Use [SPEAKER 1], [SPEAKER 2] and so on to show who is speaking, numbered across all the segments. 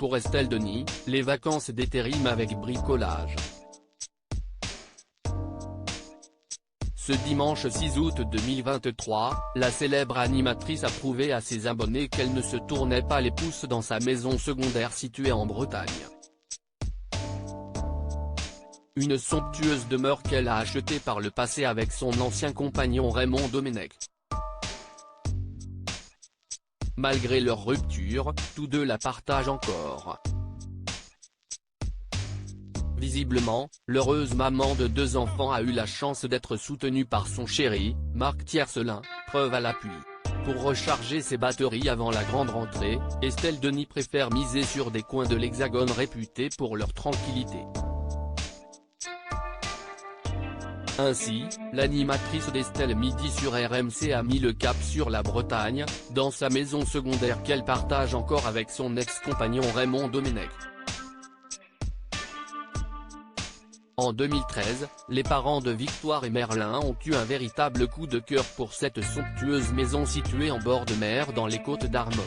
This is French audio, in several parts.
[SPEAKER 1] pour Estelle Denis, les vacances d'été riment avec bricolage. Ce dimanche 6 août 2023, la célèbre animatrice a prouvé à ses abonnés qu'elle ne se tournait pas les pouces dans sa maison secondaire située en Bretagne. Une somptueuse demeure qu'elle a achetée par le passé avec son ancien compagnon Raymond Domenech. Malgré leur rupture, tous deux la partagent encore. Visiblement, l'heureuse maman de 2 enfants a eu la chance d'être soutenue par son chéri, Marc Tiercelin, preuve à l'appui. Pour recharger ses batteries avant la grande rentrée, Estelle Denis préfère miser sur des coins de l'Hexagone réputés pour leur tranquillité. Ainsi, l'animatrice d'Estelle Midi sur RMC a mis le cap sur la Bretagne, dans sa maison secondaire qu'elle partage encore avec son ex-compagnon Raymond Domenech. En 2013, les parents de Victoire et Merlin ont eu un véritable coup de cœur pour cette somptueuse maison située en bord de mer dans les Côtes d'Armor.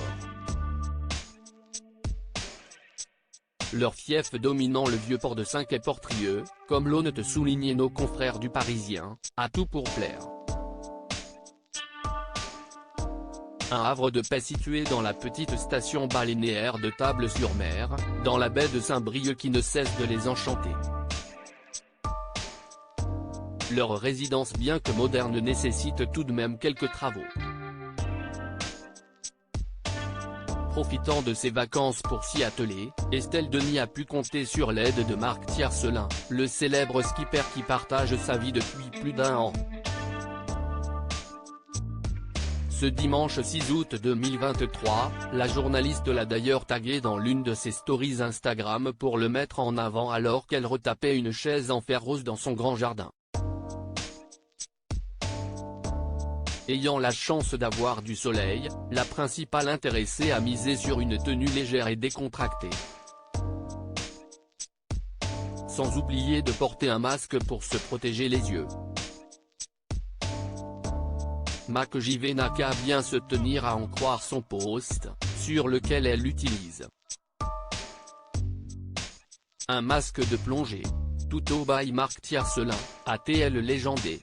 [SPEAKER 1] Leur fief dominant le vieux port de Saint-Quay-Portrieux, comme l'ont souligné nos confrères du Parisien, a tout pour plaire. Un havre de paix situé dans la petite station balnéaire de Table-sur-Mer, dans la baie de Saint-Brieuc qui ne cesse de les enchanter. Leur résidence bien que moderne nécessite tout de même quelques travaux. Profitant de ses vacances pour s'y atteler, Estelle Denis a pu compter sur l'aide de Marc Tiercelin, le célèbre skipper qui partage sa vie depuis plus d'1 an. Ce dimanche 6 août 2023, la journaliste l'a d'ailleurs tagué dans l'une de ses stories Instagram pour le mettre en avant alors qu'elle retapait une chaise en fer rose dans son grand jardin. Ayant la chance d'avoir du soleil, la principale intéressée a misé sur une tenue légère et décontractée. Sans oublier de porter un masque pour se protéger les yeux. Mac JV n'a qu'à bien se tenir à en croire son post, sur lequel elle utilise un masque de plongée. Tuto by Marc Tiercelin, ATL légendé.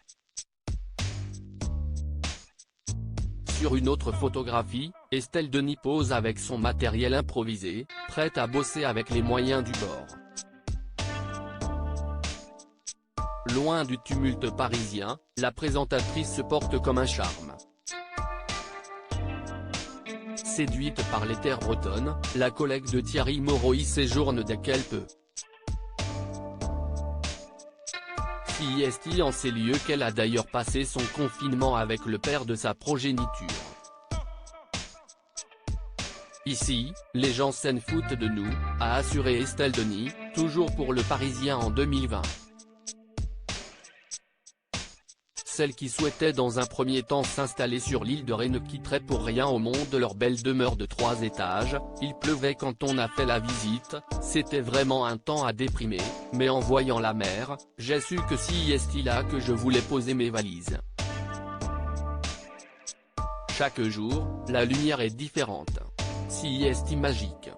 [SPEAKER 1] Sur une autre photographie, Estelle Denis pose avec son matériel improvisé, prête à bosser avec les moyens du bord. Loin du tumulte parisien, la présentatrice se porte comme un charme. Séduite par les terres bretonnes, la collègue de Thierry Moreau y séjourne dès qu'elle peut. Si est en ces lieux qu'elle a d'ailleurs passé son confinement avec le père de sa progéniture. Ici, les gens s'en foutent de nous, a assuré Estelle Denis, toujours pour Le Parisien en 2020. Celle qui souhaitait dans un premier temps s'installer sur l'île de Ré ne quitterait pour rien au monde leur belle demeure de 3 étages, il pleuvait quand on a fait la visite, c'était vraiment un temps à déprimer, mais en voyant la mer, j'ai su que si est là que je voulais poser mes valises. Chaque jour, la lumière est différente. Si est magique.